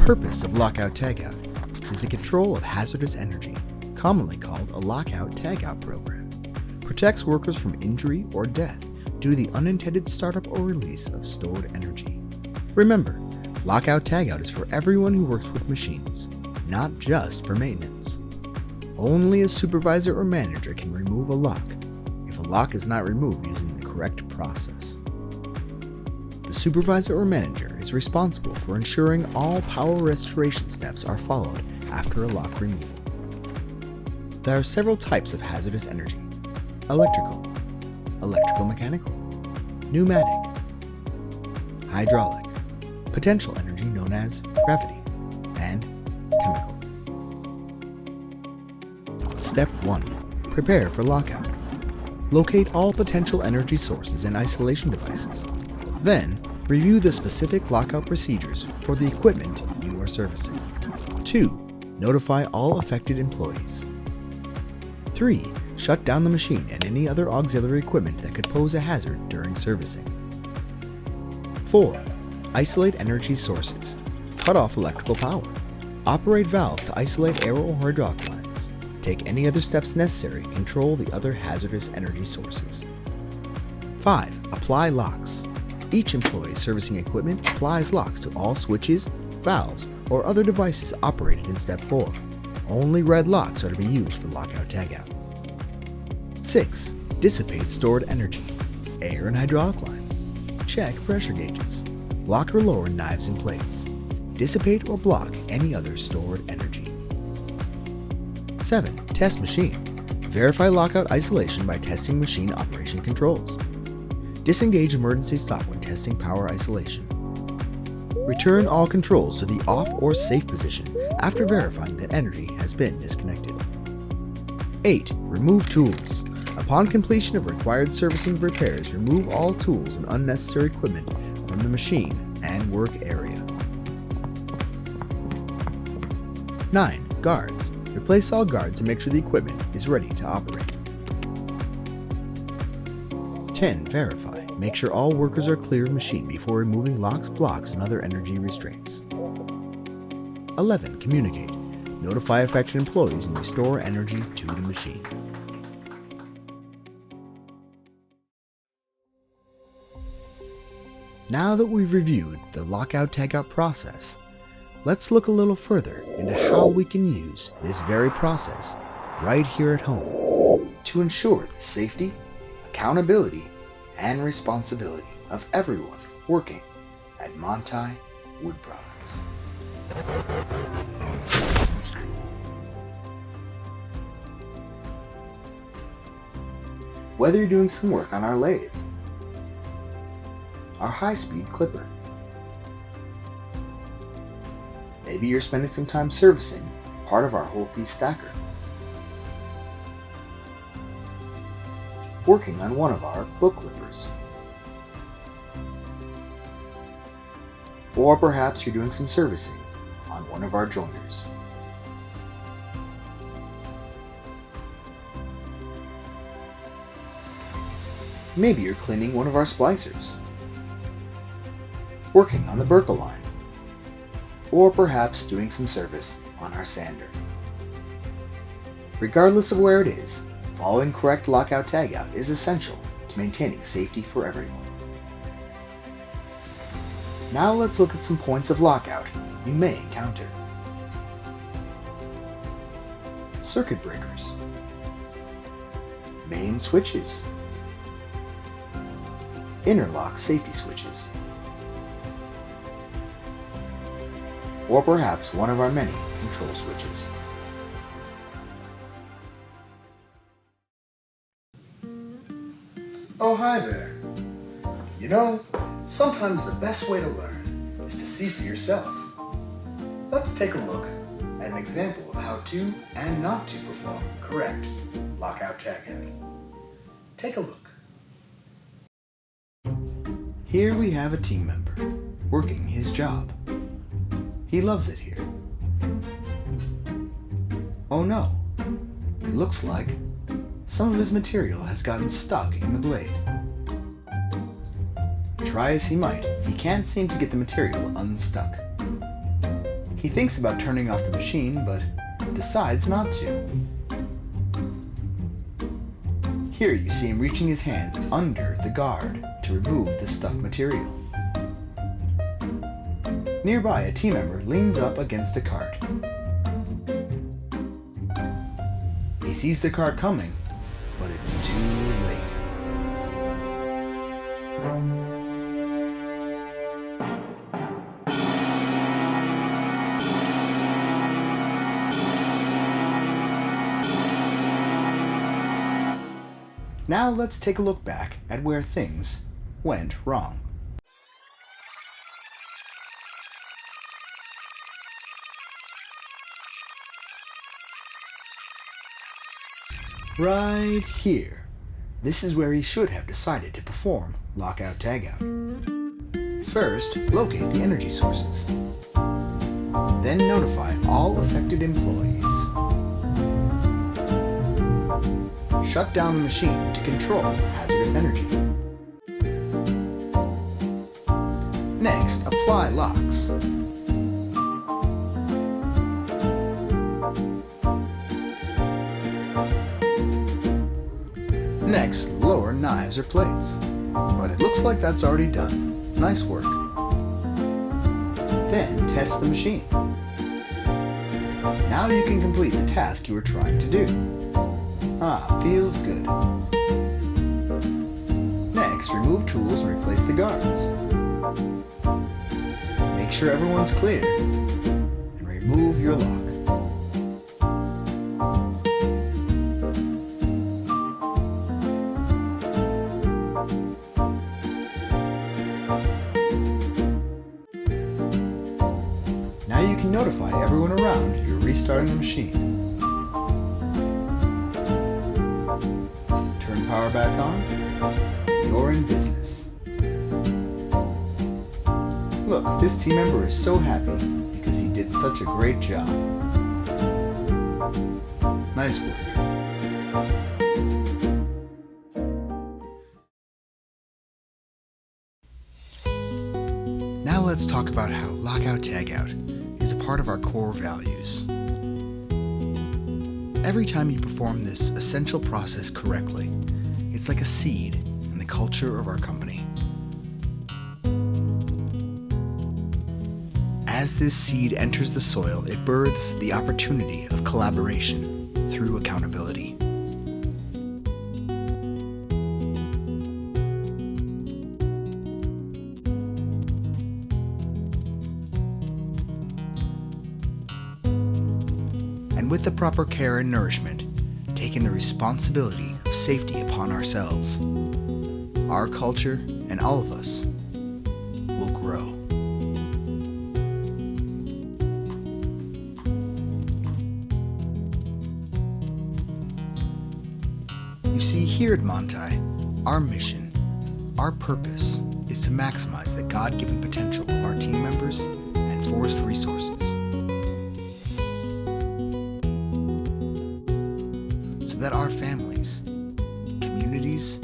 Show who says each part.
Speaker 1: purpose of lockout-tagout is the control of hazardous energy, commonly called a lockout-tagout program. Protects workers from injury or death due to the unintended startup or release of stored energy. Remember, lockout-tagout is for everyone who works with machines, not just for maintenance. Only a supervisor or manager can remove a lock if a lock is not removed using the correct process. The supervisor or manager is responsible for ensuring all power restoration steps are followed after a lock removal. There are several types of hazardous energy: electrical, electrical-mechanical, pneumatic, hydraulic, potential energy known as gravity, and chemical. Step 1. Prepare for lockout. Locate all potential energy sources and isolation devices. Then, review the specific lockout procedures for the equipment you are servicing. 2. Notify all affected employees. 3. Shut down the machine and any other auxiliary equipment that could pose a hazard during servicing. 4. Isolate energy sources. Cut off electrical power. Operate valves to isolate air or hydraulic lines. Take any other steps necessary to control the other hazardous energy sources. 5. Apply locks. Each employee servicing equipment applies locks to all switches, valves, or other devices operated in Step 4. Only red locks are to be used for lockout-tagout. 6. Dissipate stored energy. Air and hydraulic lines. Check pressure gauges. Lock or lower knives and plates. Dissipate or block any other stored energy. 7. Test machine. Verify lockout isolation by testing machine operation controls. Disengage emergency stop when testing power isolation. Return all controls to the off or safe position after verifying that energy has been disconnected. 8. Remove tools. Upon completion of required servicing repairs, remove all tools and unnecessary equipment from the machine and work area. 9. Guards. Replace all guards and make sure the equipment is ready to operate. 10. Verify. Make sure all workers are clear of the machine before removing locks, blocks, and other energy restraints. 11. Communicate. Notify affected employees and restore energy to the machine. Now that we've reviewed the lockout-tagout process, let's look a little further into how we can use this very process right here at home to ensure the safety, accountability, and responsibility of everyone working at Manthei Wood Products. Whether you're doing some work on our lathe, our high-speed clipper, maybe you're spending some time servicing part of our whole-piece stacker, working on one of our book clippers, or perhaps you're doing some servicing on one of our joiners. Maybe you're cleaning one of our splicers, working on the Burkle line, or perhaps doing some service on our sander. Regardless of where it is, following correct lockout-tagout is essential to maintaining safety for everyone. Now let's look at some points of lockout you may encounter. Circuit breakers, main switches, interlock safety switches, or perhaps one of our many control switches. Oh, hi there. You know, sometimes the best way to learn is to see for yourself. Let's take a look at an example of how to and not to perform correct lockout-tagout. Take a look. Here we have a team member working his job. He loves it here. Oh no, it looks like some of his material has gotten stuck in the blade. Try as he might, he can't seem to get the material unstuck. He thinks about turning off the machine, but decides not to. Here you see him reaching his hands under the guard to remove the stuck material. Nearby, a team member leans up against a cart. He sees the cart coming, but it's too late. Now let's take a look back at where things went wrong. Right here. This is where he should have decided to perform lockout tagout. First, locate the energy sources. Then notify all affected employees. Shut down the machine to control hazardous energy. Next, apply locks. Next, lower knives or plates. But it looks like that's already done. Nice work. Then, test the machine. Now you can complete the task you were trying to do. Ah, feels good. Next, remove tools and replace the guards. Make sure everyone's clear and remove your lock. Now you can notify everyone around you're restarting the machine. Turn power back on. You're in business. Look, this team member is so happy because he did such a great job. Nice work. Now let's talk about how lockout tagout is a part of our core values. Every time you perform this essential process correctly, it's like a seed in the culture of our company. As this seed enters the soil, it births the opportunity of collaboration through accountability. And with the proper care and nourishment, taking the responsibility of safety upon ourselves, our culture and all of us will grow. You see, here at Manthei, our mission, our purpose is to maximize the God-given potential of our team members and forest resources, so that our families, communities,